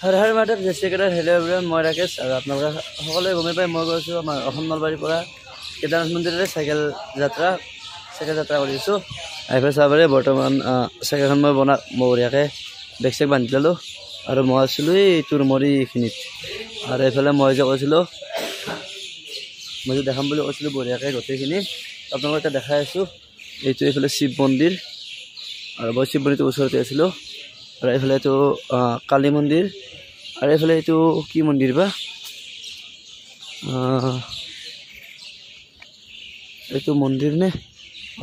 Har Har Madhav জেচিকাটাৰ hello' everyone মই ৰাকেশ আৰু আপোনালোকে সকলোৱে গমেই পাই মই গৈছোঁ আমাৰ অসম নলবাৰীৰ পৰা কেদাৰনাথ মন্দিৰলৈ চাইকেল যাত্ৰা কৰি আছোঁ এইফালে চাব পাৰে বৰ্তমান চাইকেলখন মই বঢ়িয়াকৈ বেগ চেগ বান্ধি ল'লোঁ আৰু মই আছিলোঁ এই তোৰমৰি এইখিনিত আৰু এইফালে মই যে কৈছিলোঁ মই যে দেখাম বুলি কৈছিলোঁ বঢ়িয়াকৈ গোটেইখিনি আপোনালোকক এতিয়া দেখাই আছোঁ এইটো এইফালে শিৱ মন্দিৰ আৰু মই শিৱ মন্দিৰটোৰ ওচৰতে আছিলোঁ আৰু এইফালে এইটো কালী মন্দিৰ আৰু এইফালে এইটো কি মন্দিৰ বা এইটো মন্দিৰ নে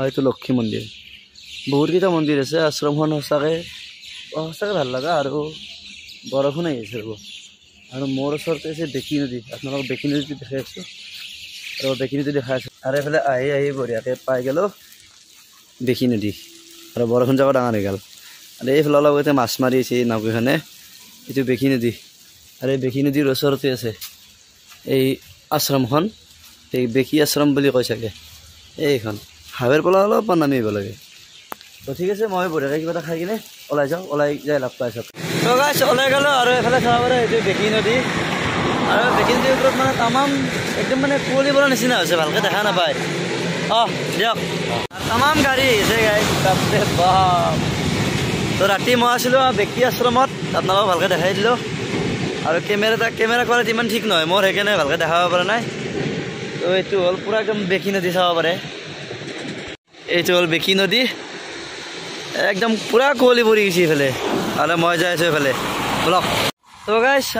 এইটো লক্ষী মন্দিৰ বহুতকেইটা মন্দিৰ আছে আশ্ৰমখন সঁচাকৈ ভাল লগা আৰু বৰষুণ আহি আছে আৰু মোৰ ওচৰতে আছে বেকী নদী আপোনালোকক বেকী নদীটো দেখাই আছোঁ আৰু বেকী নদী দেখাই আছোঁ আৰু এইফালে আহি বঢ়িয়াকৈ পাই গ'লোঁ বেকী নদী আৰু বৰষুণ জাগা ডাঙৰ হৈ গ'ল আৰু এইফালে অলপ আগতে মাছ মাৰি আছে এই নাওকেইখনে এইটো বেকী নদী আৰু এই বেকী নদীৰ ওচৰতে আছে এই আশ্ৰমখন এই বেকী আশ্ৰম বুলি কয় চাগে এইখন হাৱেৰ পৰা অলপমান নামি আহিব লাগে তো ঠিক আছে মই বঢ়িয়াকৈ কিবা এটা খাই কিনে ওলাই যাওঁ ওলাই যাই লাভ পাই চাওক তো গাইছ ওলাই গ'লোঁ আৰু এইফালে চাব পাৰে এইটো বেকী নদী আৰু বেকী নদীৰ ওপৰত মানে তামাম একদম মানে কুঁৱলী পৰা নিচিনা হৈছে ভালকৈ দেখা নাপায় দিয়ক তামাম গাড়ী আহিছে গাই তাতে বাপ তো ৰাতি মই আছিলোঁ বেকী আশ্ৰমত আপোনালোকক ভালকৈ দেখাই দিলোঁ আৰু কেমেৰা কোৱালিটি ইমান ঠিক নহয় মোৰ সেইকাৰণে ভালকৈ দেখাব পৰা নাই তো এইটো হ'ল পূৰা একদম বেকী নদী চাব পাৰে এইটো হ'ল বেকী নদী একদম পূৰা কুঁৱলী পৰি গৈছে এইফালে আৰু মই যাই আছোঁ এইফালে ব্লক তো গাইছ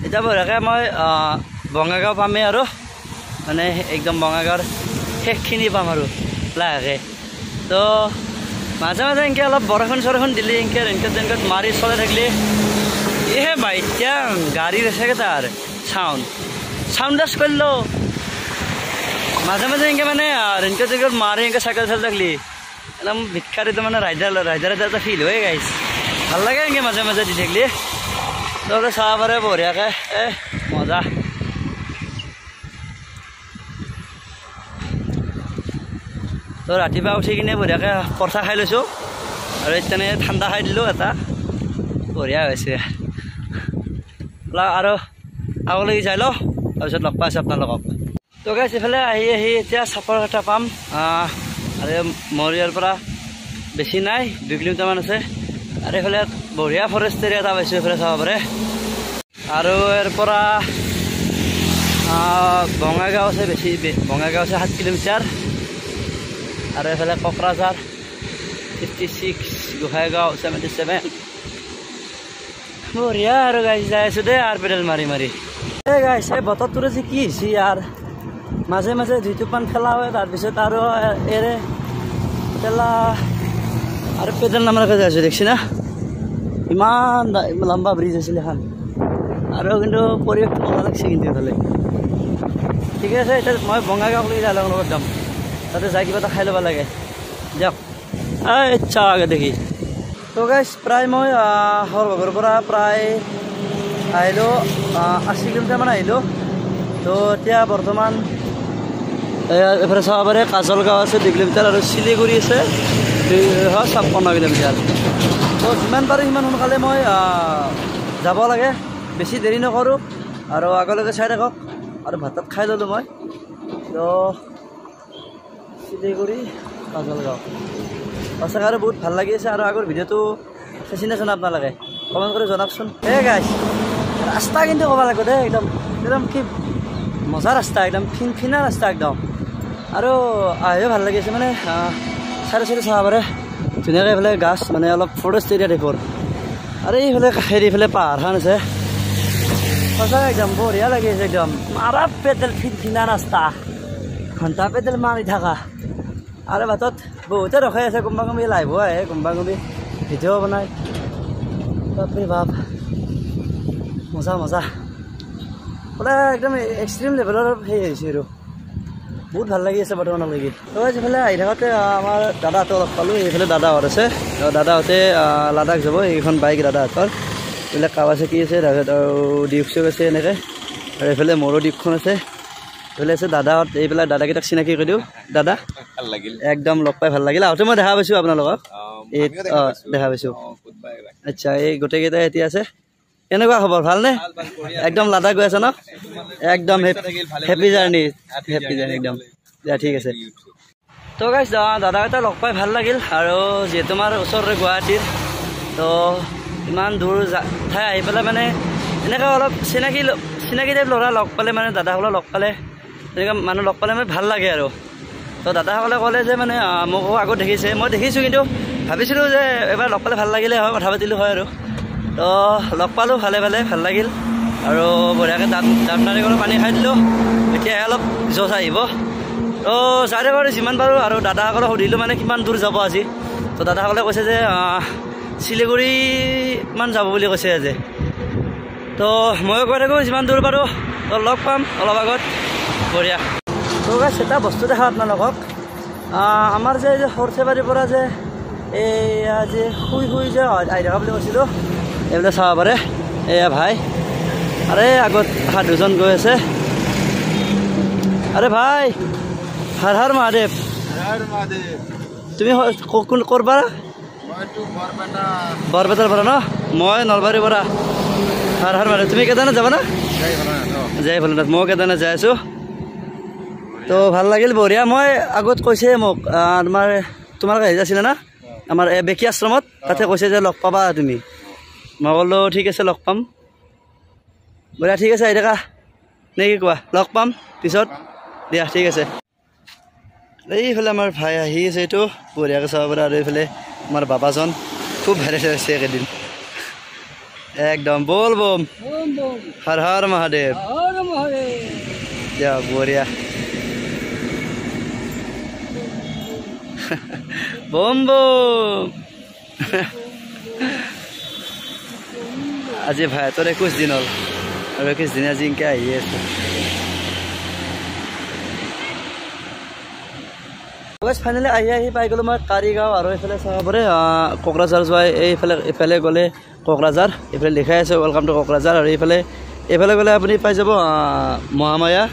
এতিয়া বঢ়িয়াকৈ মই বঙাইগাঁও পামেই আৰু মানে একদম বঙাইগাঁৱৰ শেষখিনি পাম আৰু লাহেকৈ তো মাজে মাজে এনেকৈ অলপ বৰষুণ চৰষুণ দিলে এনেকৈ ৰেইনকোট মাৰি চলাই থাকিলে এহে বাই এতিয়া গাড়ী আছে তাৰ চাউণ্ডাছ কৰিলোঁ মাজে মাজে এনেকৈ মানে ৰেইনকোট মাৰি এনেকৈ চাইকেল চালি থাকিলে একদম বিখ্যাত মানে ৰাইডাৰ এটা ফিল হৈ গাইছ ভাল লাগে এনেকৈ মাজে মাজে দি থাকিলে তহঁতে চাব পাৰে বঢ়িয়াকৈ মজা তো ৰাতিপুৱা উঠি কিনে বঢ়িয়াকৈ পৰঠা খাই লৈছোঁ আৰু তেনে ঠাণ্ডা খাই দিলোঁ এটা বঢ়িয়া হৈছে আৰু আগলৈকে যাই লওঁ তাৰপিছত লগ পাইছোঁ আপোনালোকক তো গাইছ এইফালে আহি এতিয়া চাপৰ এটা পাম আৰু মোৰ ইয়াৰ পৰা বেছি নাই 2 কিলোমিটাৰমান আছে আৰু এইফালে বঢ়িয়া ফৰেষ্ট এৰিয়া এটা পাইছোঁ এইফালে চাব পাৰে আৰু ইয়াৰ পৰা বঙাইগাঁও আছে বঙাইগাঁও আছে 7 কিলোমিটাৰ আৰু এইফালে কোকৰাঝাৰ 56 গোহাঁইগাঁও 77 বঢ়িয়া আৰু গাইছ যাই আছোঁ দেই আৰু পেডেল মাৰি এই গাইছ এই বতৰটোৰে যে কি হৈছে ইয়াৰ মাজে মাজে 2-2 খেলা হয় তাৰপিছত আৰু এৰে খেলা আৰু পেডেল নামাৰাকৈ যাই আছোঁ দেখছি না ইমান লম্বা ব্ৰিজ আছিলে এখন আৰু কিন্তু পৰিৱেশটো ভাল লাগছে কিন্তু এইফালে ঠিকে আছে এতিয়া মই বঙাইগাঁৱলৈ যাই লগত যাম তাতে যাই কিবা এটা খাই ল'ব লাগে দিয়ক ইচ্ছা আগে দেখি তো গাইছ প্ৰায় মই সৰভোগৰ পৰা প্ৰায় আহিলোঁ 80 কিলোমিটাৰমান আহিলোঁ তো এতিয়া বৰ্তমান এইফালে চাব পাৰে কাজলগাঁও আছে 2 কিলোমিটাৰ আৰু শিলিগুৰি আছে 256 কিলোমিটাৰ তো যিমান পাৰোঁ সিমান সোনকালে মই যাব লাগে বেছি দেৰি নকৰোঁ আৰু আগলৈকে চাই থাকক আৰু ভাত খাই ল'লোঁ মই তো শিলিগুৰি কাজলগাঁও সঁচাকৈ আৰু বহুত ভাল লাগি আছে আৰু আগৰ ভিডিঅ'টো চাইছিনেচোন আপোনালোকে কমেণ্ট কৰি জনাওকচোন গাইছ ৰাস্তা কিন্তু ক'ব লাগিব দেই একদম কি মজা ৰাস্তা একদম ফিনা ৰাস্তা একদম আৰু আহিও ভাল লাগি আছে মানে চাৰি চাব পাৰে ধুনীয়াকৈ এইফালে গাছ মানে অলপ ফৰেষ্ট এৰিয়া টাইপৰ আৰু এইফালে পাহাৰখন আছে সঁচাকৈ একদম বঢ়িয়া লাগি আছে একদম মাৰা পেডেল ফিনা ৰাস্তা ঘণ্টা পেডেল মাৰি থাকা আৰু বাটত বহুতে ৰখাই আছে কোনোবা কোনোবি লাইভ আহে কোনোবা কোনোবি ভিডিঅ' বনায় বাপৰে বাপ মজা বোলে একদম এক্সট্ৰিম লেভেলৰ সেই হৈছে আৰু বহুত ভাল লাগি আছে বৰ্তমানলৈকে তো যিফালে আহি থাকোঁতে আমাৰ দাদাহঁতক লগ পালোঁ এইফালে দাদাহঁত আছে দাদাহঁতে লাডাখ যাব এইখন বাইক দাদাহঁতৰ এইবিলাক কাৱাছাকি আছে তাৰপিছত আৰু ডিউকচক আছে এনেকৈ আৰু এইফালে মোৰো ডিউকখন আছে এইফালে আছে দাদাহঁত এইবিলাক দাদাকেইটাক চিনাকি কৰি দিওঁ দাদা একদম লগ পাই ভাল লাগিল আহোঁতে মই দেখা পাইছোঁ আপোনালোকক দেখা পাইছোঁ আচ্ছা এই গোটেইকেইটাই এতিয়া আছে কেনেকুৱা খবৰ ভালনে একদম লাডাখ গৈ আছে ন একদম হেপী জাৰ্ণি একদম দিয়া ঠিক আছে তো গাইছ দাদাকেইটা লগ পাই ভাল লাগিল আৰু যিহেতু আমাৰ ওচৰতে গুৱাহাটীৰ তো ইমান দূৰ ঠাই আহি পেলাই মানে এনেকৈ অলপ চিনাকি টাইপ ল'ৰা লগ পালে মানে দাদাসকলে লগ পালে তেনেকৈ মানুহ লগ পালে মানে ভাল লাগে আৰু তো দাদাসকলে ক'লে যে মানে মোকো আগত দেখিছে মই দেখিছোঁ কিন্তু ভাবিছিলোঁ যে এবাৰ লগ পালে ভাল লাগিলে হয় কথা পাতিলোঁ হয় আৰু তো লগ পালোঁ ভালে ভাল লাগিল আৰু বঢ়িয়াকৈ দাঁত নাৰিকলৰ পানী খাই দিলোঁ এতিয়া অলপ জোচ আহিব তো যাৰে বাৰু যিমান পাৰোঁ আৰু দাদাসকলক সুধিলোঁ মানে কিমান দূৰ যাব আজি তো দাদাসকলে কৈছে যে শিলিগুৰিমান যাব বুলি কৈছে আজি তো ময়ো কৈ থাকোঁ যিমান দূৰ পাৰোঁ তো লগ পাম অলপ আগত বঢ়িয়া তো গাইছ এটা বস্তু দেখা আপোনালোকক আমাৰ যে সৰ্থেবাৰীৰ পৰা যে এয়া যে শুই যে আহি থকা বুলি কৈছিলোঁ এইবিলাক চাব পাৰে এয়া ভাই আৰে আগত দুজন গৈ আছে আৰে ভাই হৰ হৰ মহাদেৱ তুমি ক'ৰ পৰা বৰপেটাৰ পৰা ন মই নলবাৰীৰ পৰা হৰ হৰ মহাদেৱ তুমি কেদাৰনাথ যাবা না জয় ভোলেনাথ মই কেদাৰনাথ যাই আছোঁ তো ভাল লাগিল বঢ়িয়া মই আগত কৈছে মোক তোমালোকে আহি আছিলা না আমাৰ বেকী আশ্ৰমত তাতে কৈছে যে লগ পাবা তুমি মই ক'লোঁ ঠিক আছে লগ পাম বঢ়িয়া ঠিক আছে আহি থাকা নে কি কোৱা লগ পাম পিছত দিয়া ঠিক আছে এইফালে আমাৰ ভাই আহি আছে এইটো বঢ়িয়াকৈ চাব পাৰে আৰু এইফালে আমাৰ বাবাজন খুব ভাইৰেল হৈছে একেদিন একদম বল বম হৰ হৰ মহাদেৱ দিয়া বঢ়িয়া বম বম আজি ভাইহঁতৰ 21 দিন হ'ল আৰু 21 দিন আজি এনেকৈ আহি আছে ফাইনেলি আহি পাই গ'লোঁ মই কাৰিগাঁও আৰু এইফালে চাব পাৰে কোকৰাঝাৰ যোৱাই এইফালে গ'লে কোকৰাঝাৰ এইফালে লিখাই আছে ৱেলকাম টু কোকৰাঝাৰ আৰু এইফালে গ'লে আপুনি পাই যাব মহামায়া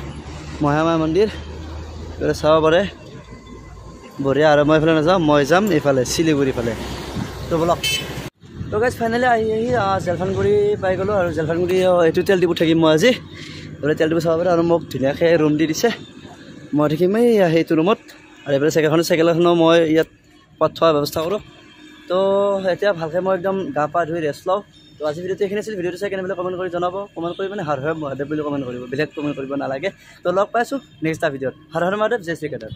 মন্দিৰ এইফালে চাব পাৰে বঢ়িয়া আৰু মই এইফালে নাযাওঁ মই যাম এইফালে শিলিগুৰি ফালে তো বলক তো গাইজ ফাইনেলি আহি জলপাইগুৰি পাই গ'লোঁ আৰু জলপাইগুৰি এইটো তেল ডিপুত থাকিম মই আজি তেল ডিপু চাব পাৰে আৰু মোক ধুনীয়াকৈ ৰুম দি দিছে মই থাকিম সেইটো ৰুমত আৰু এইফালে চাইকেলখনো মই ইয়াত পাত থোৱাৰ ব্যৱস্থা কৰোঁ তো এতিয়া ভালকৈ মই একদম গা পা ধুই ৰেষ্ট লওঁ তো আজি ভিডিঅ'টো এইখিনি আছিল ভিডিঅ'টো চাই কেনেকৈ কমেণ্ট কৰি জনাব কমেণ্ট কৰি মানে হৰ হৰ মহাদেৱ বুলি কমেণ্ট কৰিব বেলেগ কমেণ্ট কৰিব নালাগে তো লগ পাইছোঁ নেক্সট এটা ভিডিঅ'ত হৰ হৰ মহাদেৱ জয় শ্ৰী কেদাৰ